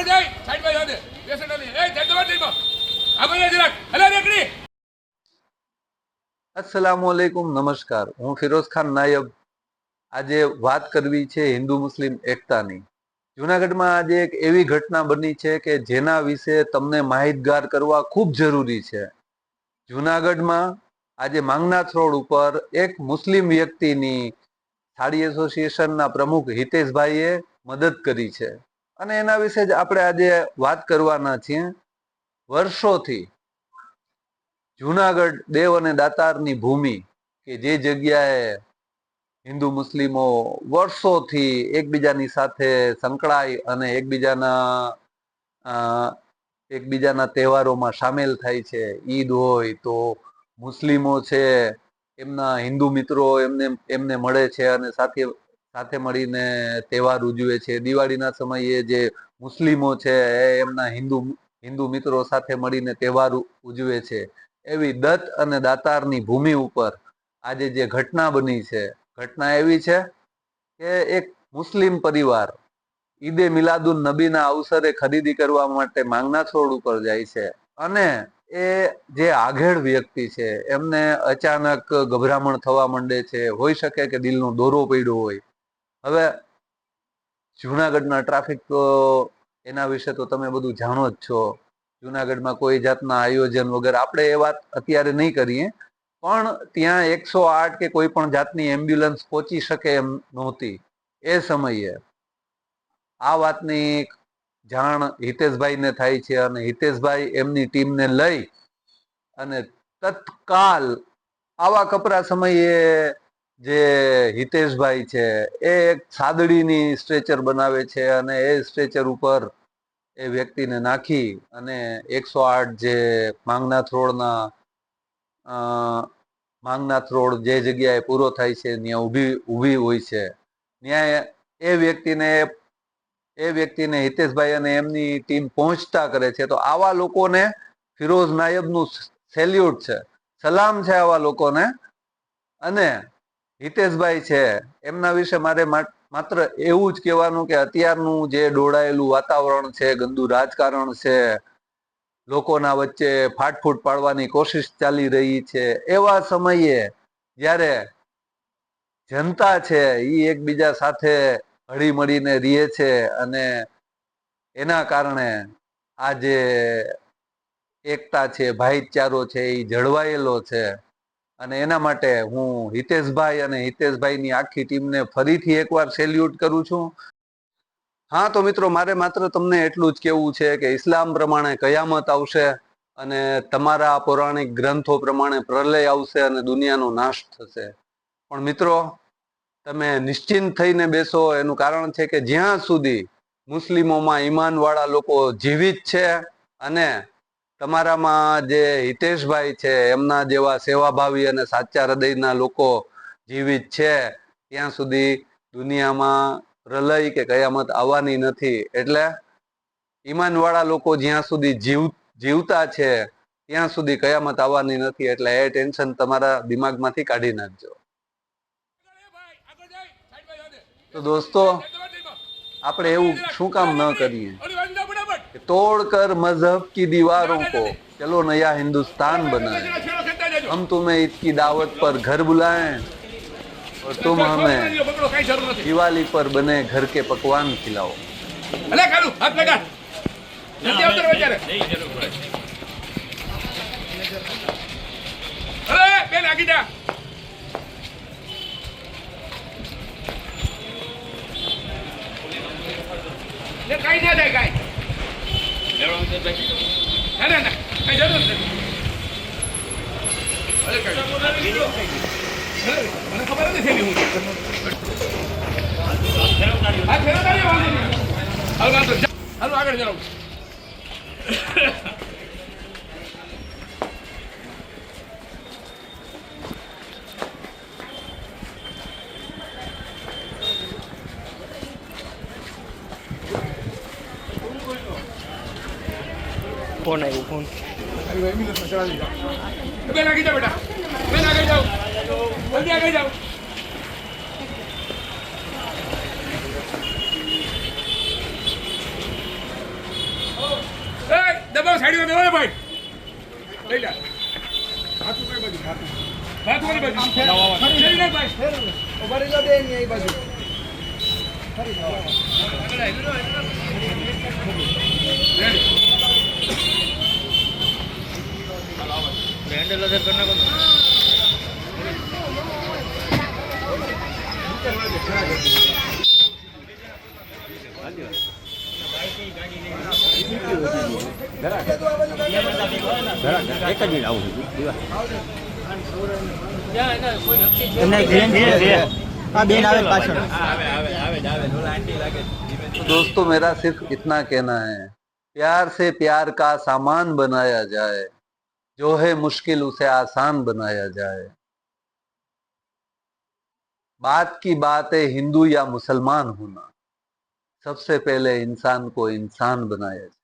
આગળ જાય side by જાને પેશન્ટ આલી એ ધંધો દે આગળ જાય જરાક હલા રેકડી अस्सलामुअलैकुम नमस्कार हूँ फिरोज खान नायब। આજે વાત કરવી છે હિન્દુ મુસ્લિમ એકતાની। જૂનાગઢમાં આજે એક એવી ઘટના બની છે કે જેના વિશે તમને માહિતગાર કરવા ખૂબ જરૂરી છે। જૂનાગઢમાં આજે માંગનાથ રોડ ઉપર એક મુસ્લિમ વ્યક્તિની થાળી એસોસિએશનના પ્રમુખ હિતેશભાઈએ મદદ કરી છે અને એના વિશે જ આપણે આજે વાત કરવાના છીએ। વર્ષોથી જૂનાગઢ દેવ અને દાતારની ભૂમિ કે જે જગ્યાએ હિન્દુ મુસ્લિમો વર્ષોથી એકબીજાની સાથે સંકળાય અને એકબીજાના તહેવારોમાં સામેલ થાય છે। ઈદ હોય તો મુસ્લિમો છે એમના હિન્દુ મિત્રો એમને મળે છે અને સાથે મળીને તહેવાર ઉજવે છે। દિવાળીના સમયે જે મુસ્લિમો છે એમના હિન્દુ મિત્રો સાથે મળીને તહેવાર ઉજવે છે। એવી દત્ત અને દાતારની ભૂમિ ઉપર આજે જે ઘટના બની છે, ઘટના એવી છે કે એક મુસ્લિમ પરિવાર ઈદે મિલાદુન નબીના અવસરે ખરીદી કરવા માટે માંગનાથ રોડ ઉપર જાય છે અને એ જે આઘેડ વ્યક્તિ છે એમને અચાનક ગભરામણ થવા માંડે છે। હોઈ શકે કે દિલનો દોરો પડ્યો હોય। હવે જૂનાગઢના ટ્રાફિક એના વિશે તો તમે બધું જાણો જ છો। જૂનાગઢમાં કોઈ જાતના આયોજન વગર આપણે એ વાત અત્યારે નહીં કરીએ, પણ ત્યાં 108 કે કોઈ પણ જાતની એમ્બ્યુલન્સ પહોંચી શકે એમ નહોતી। એ સમયે આ વાતની જાણ હિતેશભાઈને થાય છે અને હિતેશભાઈ એમની ટીમને લઈ અને તત્કાલ આવા કપરા સમયે જે હિતેશભાઈ છે એ એક સાદડીની સ્ટ્રેચર બનાવે છે અને એ સ્ટ્રેચર ઉપર એ વ્યક્તિને નાખી અને 108 જે માંગનાથ રોડ જે જગ્યાએ પૂરો થાય છે ત્યાં ઊભી હોય છે, ત્યાં એ વ્યક્તિને હિતેશભાઈ અને એમની ટીમ પહોંચતા કરે છે। તો આવા લોકોને ફિરોઝ નાયબનું સેલ્યુટ છે, સલામ છે આવા લોકોને। અને હિતેશભાઈ છે એમના વિશે મારે માત્ર એવું જ કહેવાનું કે અત્યારનું જે દોડાયેલું વાતાવરણ છે, ગંદુ રાજકારણ છે, લોકોના વચ્ચે ફાટફૂટ પાડવાની કોશિશ ચાલી રહી છે, એવા સમયે જ્યારે જનતા છે એ એકબીજા સાથે હળી મળીને રહે છે અને એના કારણે આ જે એકતા છે, ભાઈચારો છે એ જળવાયેલો છે। અને એના માટે હું હિતેશભાઈ અને હિતેશભાઈની આખી ટીમને ફરીથી એકવાર સેલ્યુટ કરું છું। હા તો મિત્રો, મારે માત્ર તમને એટલું જ કહેવું છે કે ઇસ્લામ પ્રમાણે કયામત આવશે અને તમારા પૌરાણિક ગ્રંથો પ્રમાણે પ્રલય આવશે અને દુનિયાનો નાશ થશે। પણ મિત્રો, તમે નિશ્ચિંત થઈને બેસો। એનું કારણ છે કે જ્યાં સુધી મુસ્લિમોમાં ઈમાનવાળા લોકો જીવિત છે અને તમારામાં જે હિતેશભાઈ છે એમના જેવા સેવાભાવી અને સાચા હૃદયના લોકો જીવિત છે, ત્યાં સુધી દુનિયામાં પ્રલય કે કયામત આવવાની નથી। એટલે ઈમાનવાળા લોકો જ્યાં સુધી જીવતા છે ત્યાં સુધી કયામત આવવાની નથી। એટલે એ ટેન્શન તમારા દિમાગમાંથી કાઢી નાખજો। તો દોસ્તો, આપણે એવું શું કામ ન કરીએ कि तोड़कर मजहब की दीवारों को चलो नया हिंदुस्तान बनाए। हम तुम्हें ईद की दावत पर घर बुलाएं और तुम हमें दिवाली पर बने घर के पकवान खिलाओ। કઈ ના થાય કઈ ના ના કઈ જરૂર નથી। મને ખબર નથી હું હાલો આગળ જાઓ। फोन आयो फोन एम्बुलेंस में चला लीजिए। बेन आगे जाओ बेटा, बेन आगे जाओ, जल्दी आगे जाओ। સાઈડમાં દેવા ને ભાઈ લઈ લે હાથું કઈ બાજુ હાથું વાળી બાજુ ફેરી નાખ ભાઈ ઉભારી લો બે ની આ બાજુ ફરી જાઓ રેડી હેન્ડલ અધર કરના કો तो दोस्तों मेरा सिर्फ इतना कहना है, प्यार से प्यार का सामान बनाया जाए, जो है मुश्किल उसे आसान बनाया जाए। बात की बात है हिंदू या मुसलमान होना, सबसे पहले इंसान को इंसान बनाया जाए।